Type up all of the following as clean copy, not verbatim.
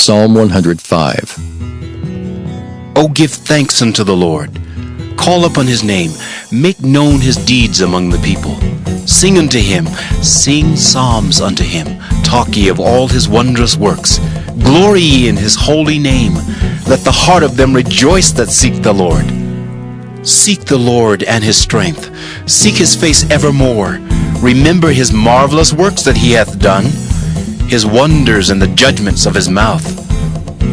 Psalm 105. O give thanks unto the Lord. Call upon his name. Make known his deeds among the people. Sing unto him. Sing psalms unto him. Talk ye of all his wondrous works. Glory ye in his holy name. Let the heart of them rejoice that seek the Lord. Seek the Lord and his strength. Seek his face evermore. Remember his marvelous works that he hath done, his wonders and the judgments of his mouth.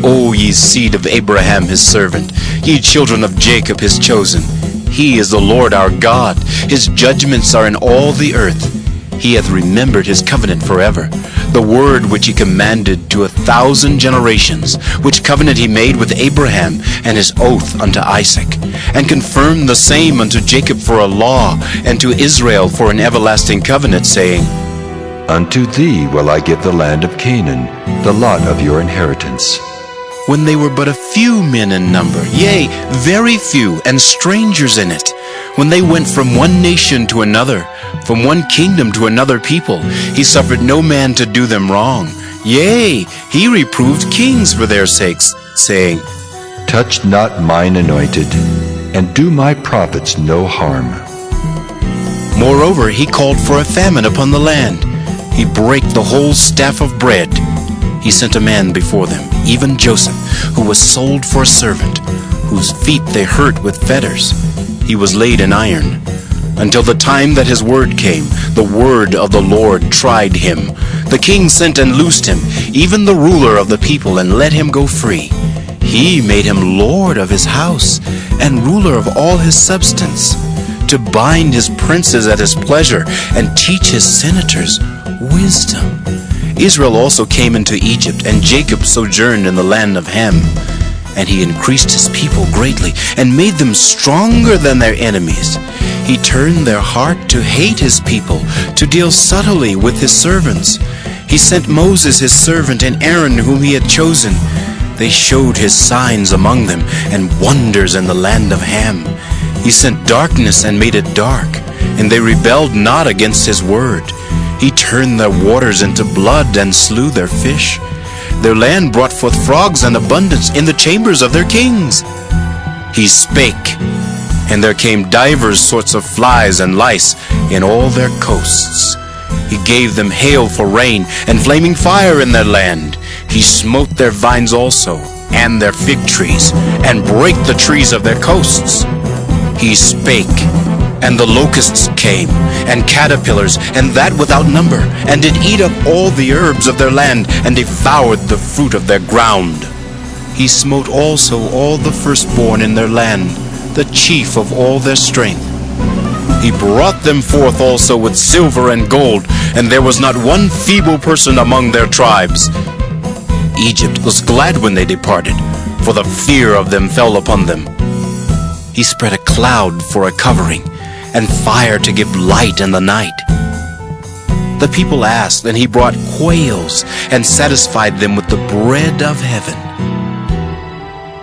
O ye seed of Abraham his servant, ye children of Jacob his chosen. He is the Lord our God. His judgments are in all the earth. He hath remembered his covenant forever, the word which he commanded to 1,000 generations, which covenant he made with Abraham, and his oath unto Isaac, and confirmed the same unto Jacob for a law, and to Israel for an everlasting covenant, saying, Unto thee will I give the land of Canaan, the lot of your inheritance. When they were but a few men in number, yea, very few, and strangers in it, when they went from one nation to another, from one kingdom to another people, he suffered no man to do them wrong. Yea, he reproved kings for their sakes, saying, Touch not mine anointed, and do my prophets no harm. Moreover, he called for a famine upon the land. He brake the whole staff of bread. He sent a man before them, even Joseph, who was sold for a servant, whose feet they hurt with fetters. He was laid in iron, until the time that his word came. The word of the Lord tried him. The king sent and loosed him, even the ruler of the people, and let him go free. He made him lord of his house, and ruler of all his substance, to bind his princes at his pleasure, and teach his senators wisdom. Israel also came into Egypt, and Jacob sojourned in the land of Ham. And he increased his people greatly, and made them stronger than their enemies. He turned their heart to hate his people, to deal subtly with his servants. He sent Moses his servant, and Aaron whom he had chosen. They showed his signs among them, and wonders in the land of Ham. He sent darkness and made it dark, and they rebelled not against his word. He turned their waters into blood, and slew their fish. Their land brought forth frogs in abundance in the chambers of their kings. He spake, and there came divers sorts of flies and lice in all their coasts. He gave them hail for rain, and flaming fire in their land. He smote their vines also, and their fig trees, and brake the trees of their coasts. He spake, and the locusts came, and caterpillars, and that without number, and did eat up all the herbs of their land, and devoured the fruit of their ground. He smote also all the firstborn in their land, the chief of all their strength. He brought them forth also with silver and gold, and there was not one feeble person among their tribes. Egypt was glad when they departed, for the fear of them fell upon them. He spread a cloud for a covering, and fire to give light in the night. The people asked, and he brought quails, and satisfied them with the bread of heaven.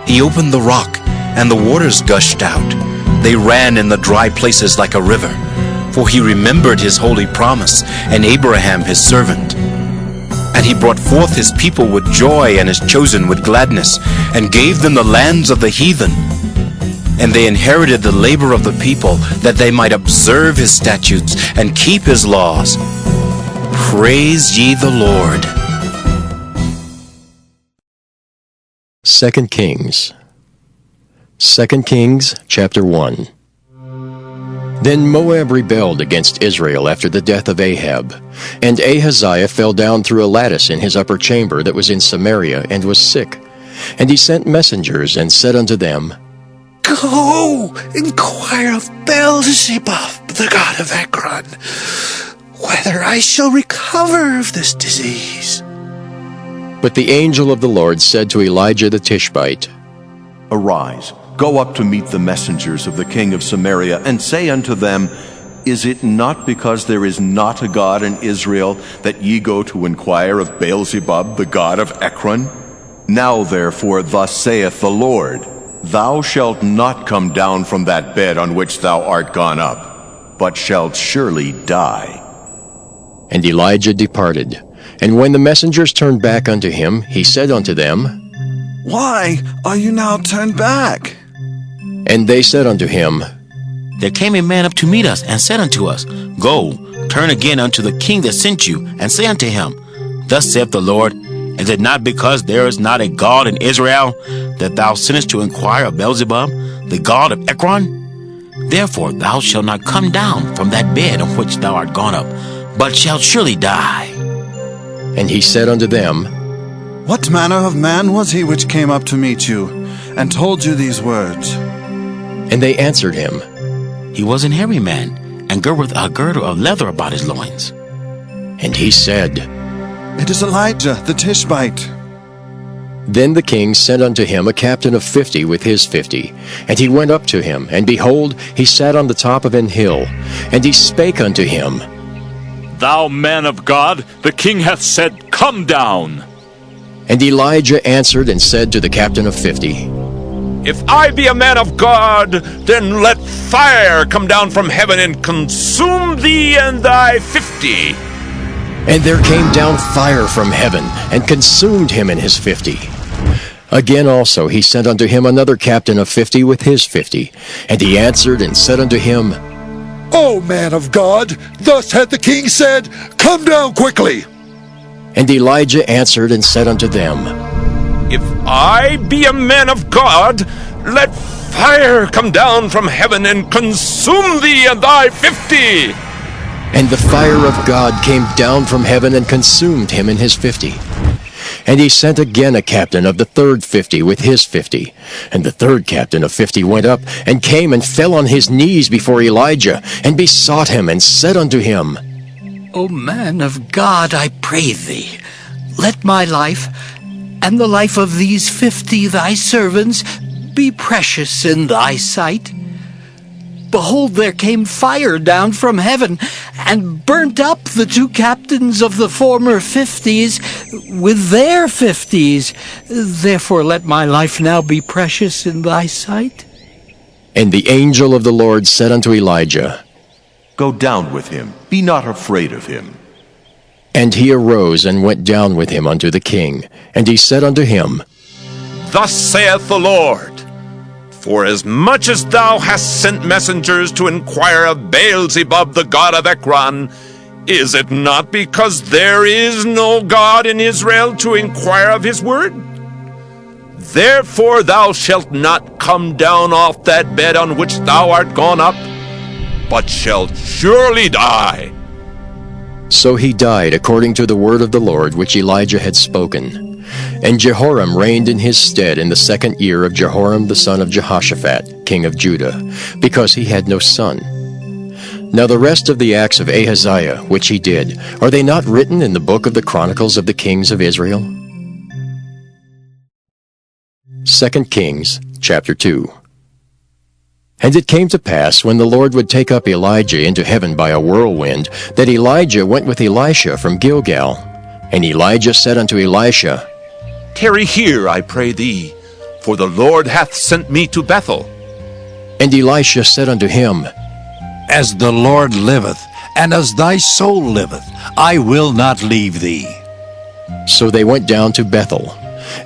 He opened the rock, and the waters gushed out. They ran in the dry places like a river, for he remembered his holy promise, and Abraham his servant. And he brought forth his people with joy, and his chosen with gladness, and gave them the lands of the heathen. And they inherited the labor of the people, that they might observe his statutes and keep his laws. Praise ye the Lord. 2 Kings. 2 Kings, chapter 1. Then Moab rebelled against Israel after the death of Ahab, and Ahaziah fell down through a lattice in his upper chamber that was in Samaria, and was sick. And he sent messengers, and said unto them, Go, inquire of Beelzebub, the god of Ekron, whether I shall recover of this disease. But the angel of the Lord said to Elijah the Tishbite, Arise, go up to meet the messengers of the king of Samaria, and say unto them, Is it not because there is not a God in Israel that ye go to inquire of Beelzebub, the god of Ekron? Now therefore thus saith the Lord, Thou shalt not come down from that bed on which thou art gone up, but shalt surely die. And Elijah departed. And when the messengers turned back unto him, he said unto them, Why are you now turned back? And they said unto him, There came a man up to meet us, and said unto us, Go, turn again unto the king that sent you, and say unto him, Thus saith the Lord, Is it not because there is not a God in Israel, that thou sinnest to inquire of Beelzebub, the god of Ekron? Therefore thou shalt not come down from that bed on which thou art gone up, but shalt surely die. And he said unto them, What manner of man was he which came up to meet you, and told you these words? And they answered him, He was an hairy man, and girt with a girdle of leather about his loins. And he said, It is Elijah the Tishbite. Then the king sent unto him a captain of 50 with his 50. And he went up to him, and behold, he sat on the top of an hill. And he spake unto him, Thou man of God, the king hath said, Come down. And Elijah answered and said to the captain of 50, If I be a man of God, then let fire come down from heaven and consume thee and thy 50. And there came down fire from heaven, and consumed him and his 50. Again also he sent unto him another captain of 50 with his 50. And he answered and said unto him, O man of God, thus hath the king said, Come down quickly. And Elijah answered and said unto them, If I be a man of God, let fire come down from heaven and consume thee and thy 50. And the fire of God came down from heaven and consumed him and his 50. And he sent again a captain of the third 50 with his 50. And the third captain of 50 went up, and came and fell on his knees before Elijah, and besought him, and said unto him, O man of God, I pray thee, let my life, and the life of these 50 thy servants, be precious in thy sight. Behold, there came fire down from heaven, and burnt up the 2 captains of the former 50s with their 50s. Therefore let my life now be precious in thy sight. And the angel of the Lord said unto Elijah, Go down with him, be not afraid of him. And he arose and went down with him unto the king. And he said unto him, Thus saith the Lord, For as much as thou hast sent messengers to inquire of Beelzebub the god of Ekron, is it not because there is no God in Israel to inquire of his word? Therefore thou shalt not come down off that bed on which thou art gone up, but shalt surely die. So he died according to the word of the Lord which Elijah had spoken. And Jehoram reigned in his stead in the 2nd year of Jehoram the son of Jehoshaphat, king of Judah, because he had no son. Now the rest of the acts of Ahaziah, which he did, are they not written in the book of the Chronicles of the kings of Israel? 2 Kings, chapter 2. And it came to pass, when the Lord would take up Elijah into heaven by a whirlwind, that Elijah went with Elisha from Gilgal. And Elijah said unto Elisha, Tarry here, I pray thee, for the Lord hath sent me to Bethel. And Elisha said unto him, As the Lord liveth, and as thy soul liveth, I will not leave thee. So they went down to Bethel.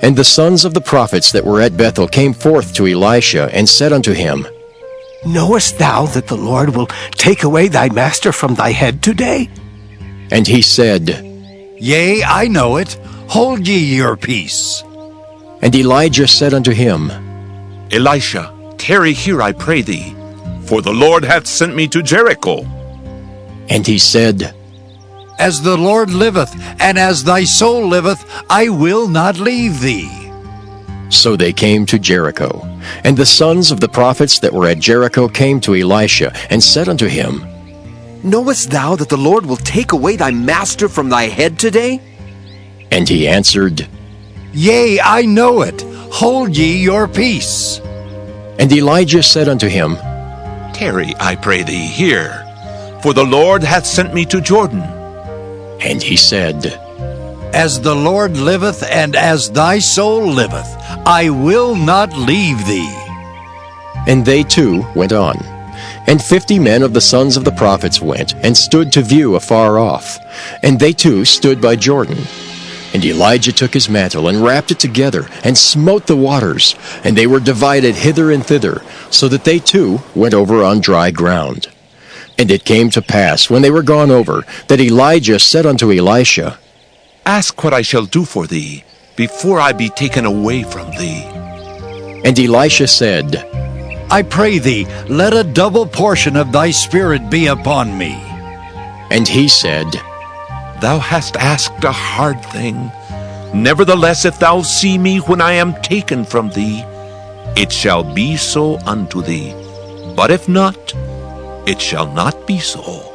And the sons of the prophets that were at Bethel came forth to Elisha, and said unto him, Knowest thou that the Lord will take away thy master from thy head today? And he said, Yea, I know it. Hold ye your peace. And Elijah said unto him, Elisha, tarry here, I pray thee, for the Lord hath sent me to Jericho. And he said, As the Lord liveth, and as thy soul liveth, I will not leave thee. So they came to Jericho. And the sons of the prophets that were at Jericho came to Elisha, and said unto him, Knowest thou that the Lord will take away thy master from thy head today? And he answered, Yea, I know it. Hold ye your peace. And Elijah said unto him, Tarry, I pray thee, here, for the Lord hath sent me to Jordan. And he said, As the Lord liveth, and as thy soul liveth, I will not leave thee. And they too went on. And 50 men of the sons of the prophets went, and stood to view afar off. And they too stood by Jordan. And Elijah took his mantle and wrapped it together and smote the waters, and they were divided hither and thither, so that they too went over on dry ground. And it came to pass, when they were gone over, that Elijah said unto Elisha, Ask what I shall do for thee, before I be taken away from thee. And Elisha said, I pray thee, let a double portion of thy spirit be upon me. And he said, Thou hast asked a hard thing. Nevertheless, if thou see me when I am taken from thee, it shall be so unto thee. But if not, it shall not be so.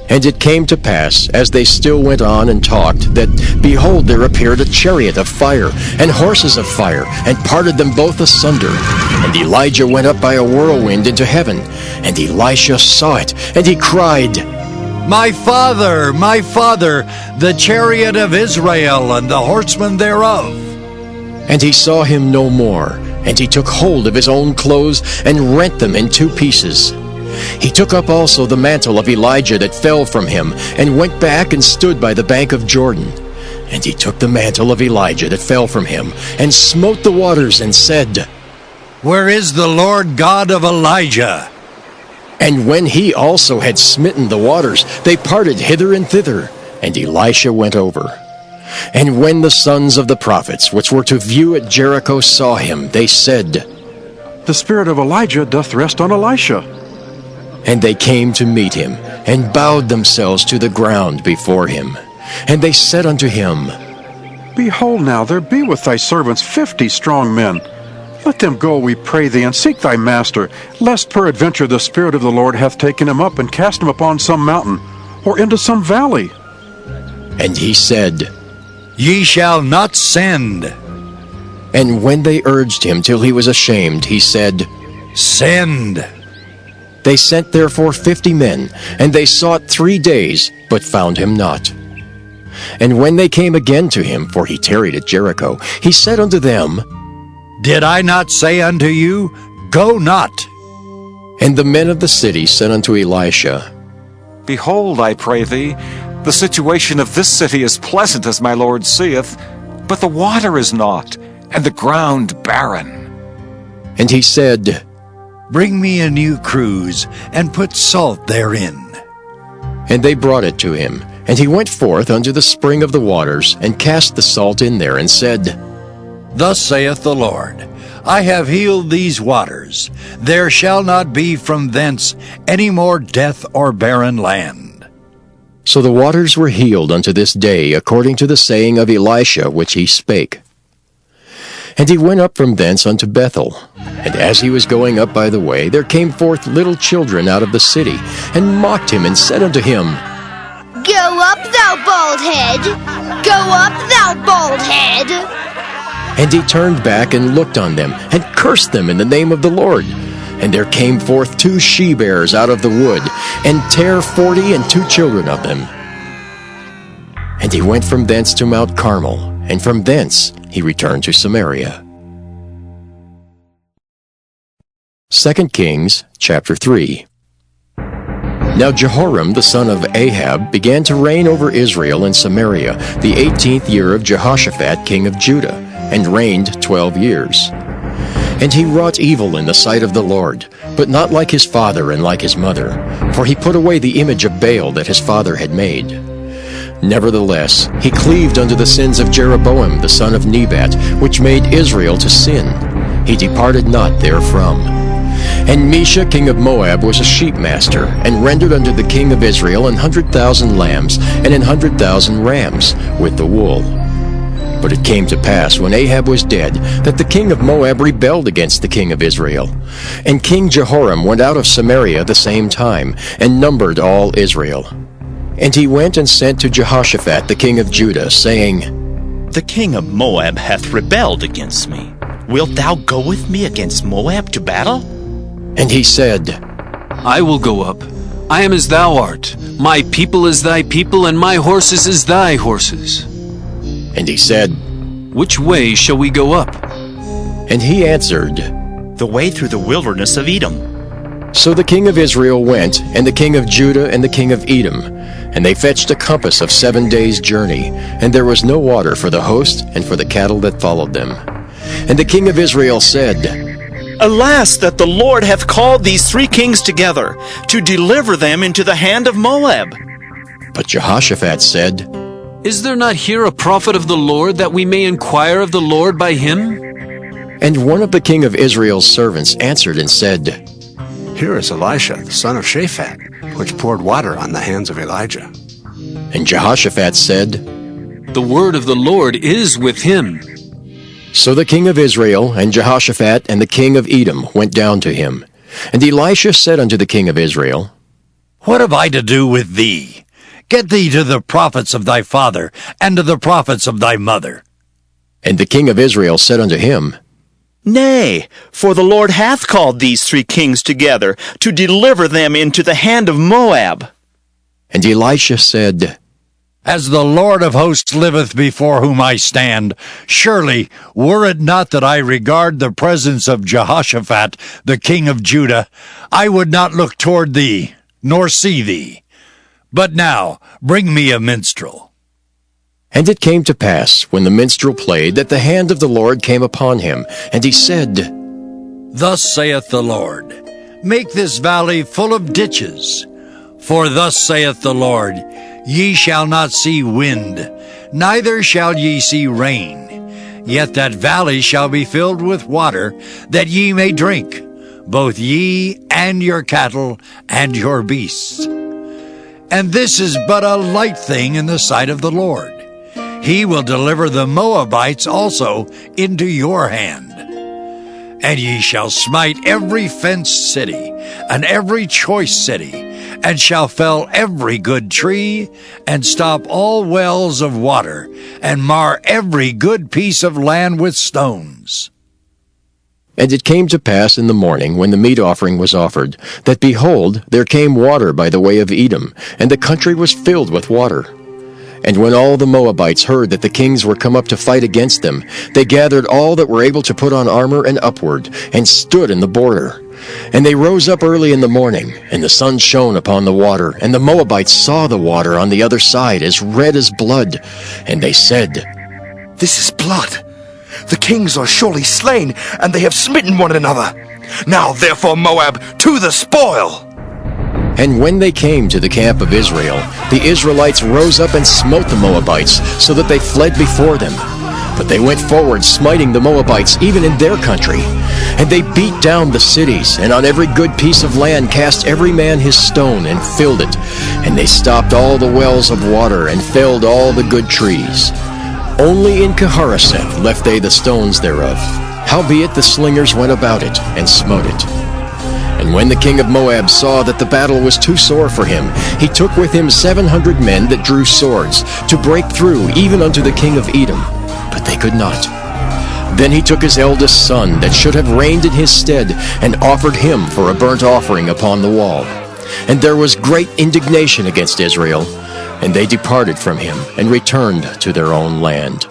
And it came to pass, as they still went on and talked, that, behold, there appeared a chariot of fire, and horses of fire, and parted them both asunder. And Elijah went up by a whirlwind into heaven. And Elisha saw it, and he cried, My father, the chariot of Israel, and the horsemen thereof. And he saw him no more. And he took hold of his own clothes, and rent them in two pieces. He took up also the mantle of Elijah that fell from him, and went back and stood by the bank of Jordan. And he took the mantle of Elijah that fell from him, and smote the waters, and said, Where is the Lord God of Elijah? And when he also had smitten the waters, they parted hither and thither, and Elisha went over. And when the sons of the prophets, which were to view at Jericho, saw him, they said, The spirit of Elijah doth rest on Elisha. And they came to meet him, and bowed themselves to the ground before him. And they said unto him, Behold now, there be with thy servants 50 strong men. Let them go, we pray thee, and seek thy master, lest peradventure the Spirit of the Lord hath taken him up, and cast him upon some mountain, or into some valley. And he said, Ye shall not send. And when they urged him till he was ashamed, he said, Send. They sent therefore 50 men, and they sought 3 days, but found him not. And when they came again to him, for he tarried at Jericho, he said unto them, Did I not say unto you, Go not? And the men of the city said unto Elisha, Behold, I pray thee, the situation of this city is pleasant as my Lord seeth, but the water is not, and the ground barren. And he said, Bring me a new cruse, and put salt therein. And they brought it to him. And he went forth unto the spring of the waters, and cast the salt in there, and said, Thus saith the Lord, I have healed these waters. There shall not be from thence any more death or barren land. So the waters were healed unto this day, according to the saying of Elisha which he spake. And he went up from thence unto Bethel. And as he was going up by the way, there came forth little children out of the city, and mocked him, and said unto him, Go up, thou bald head! Go up, thou bald head! And he turned back and looked on them, and cursed them in the name of the Lord. And there came forth 2 she-bears out of the wood, and tare 40 and 2 children of them. And he went from thence to Mount Carmel, and from thence he returned to Samaria. 2 Kings chapter 3. Now Jehoram the son of Ahab began to reign over Israel and Samaria the 18th year of Jehoshaphat king of Judah, and reigned 12 years. And he wrought evil in the sight of the Lord, but not like his father and like his mother, for he put away the image of Baal that his father had made. Nevertheless, he cleaved unto the sins of Jeroboam the son of Nebat, which made Israel to sin. He departed not therefrom. And Mesha king of Moab was a sheepmaster, and rendered unto the king of Israel 100,000 lambs, and 100,000 rams, with the wool. But it came to pass, when Ahab was dead, that the king of Moab rebelled against the king of Israel. And King Jehoram went out of Samaria the same time, and numbered all Israel. And he went and sent to Jehoshaphat the king of Judah, saying, The king of Moab hath rebelled against me. Wilt thou go with me against Moab to battle? And he said, I will go up. I am as thou art. My people is thy people, and my horses is thy horses. And he said, Which way shall we go up? And he answered, The way through the wilderness of Edom. So the king of Israel went, and the king of Judah, and the king of Edom. And they fetched a compass of 7 days' journey, and there was no water for the host and for the cattle that followed them. And the king of Israel said, Alas, that the Lord hath called these 3 kings together, to deliver them into the hand of Moab. But Jehoshaphat said, Is there not here a prophet of the Lord, that we may inquire of the Lord by him? And one of the king of Israel's servants answered and said, Here is Elisha, the son of Shaphat, which poured water on the hands of Elijah. And Jehoshaphat said, The word of the Lord is with him. So the king of Israel and Jehoshaphat and the king of Edom went down to him. And Elisha said unto the king of Israel, What have I to do with thee? Get thee to the prophets of thy father, and to the prophets of thy mother. And the king of Israel said unto him, Nay, for the Lord hath called these 3 kings together, to deliver them into the hand of Moab. And Elisha said, As the Lord of hosts liveth before whom I stand, surely, were it not that I regard the presence of Jehoshaphat, the king of Judah, I would not look toward thee, nor see thee. But now, bring me a minstrel. And it came to pass, when the minstrel played, that the hand of the Lord came upon him, and he said, Thus saith the Lord, Make this valley full of ditches. For thus saith the Lord, Ye shall not see wind, neither shall ye see rain. Yet that valley shall be filled with water, that ye may drink, both ye and your cattle and your beasts. And this is but a light thing in the sight of the Lord. He will deliver the Moabites also into your hand. And ye shall smite every fenced city, and every choice city, and shall fell every good tree, and stop all wells of water, and mar every good piece of land with stones. And it came to pass in the morning, when the meat offering was offered, that, behold, there came water by the way of Edom, and the country was filled with water. And when all the Moabites heard that the kings were come up to fight against them, they gathered all that were able to put on armor and upward, and stood in the border. And they rose up early in the morning, and the sun shone upon the water, and the Moabites saw the water on the other side as red as blood. And they said, This is blood. The kings are surely slain, and they have smitten one another. Now therefore, Moab, to the spoil! And when they came to the camp of Israel, the Israelites rose up and smote the Moabites, so that they fled before them. But they went forward, smiting the Moabites even in their country. And they beat down the cities, and on every good piece of land cast every man his stone, and filled it. And they stopped all the wells of water, and felled all the good trees. Only in Keharaseth left they the stones thereof. Howbeit the slingers went about it, and smote it. And when the king of Moab saw that the battle was too sore for him, he took with him 700 men that drew swords, to break through even unto the king of Edom. But they could not. Then he took his eldest son, that should have reigned in his stead, and offered him for a burnt offering upon the wall. And there was great indignation against Israel, and they departed from him, and returned to their own land.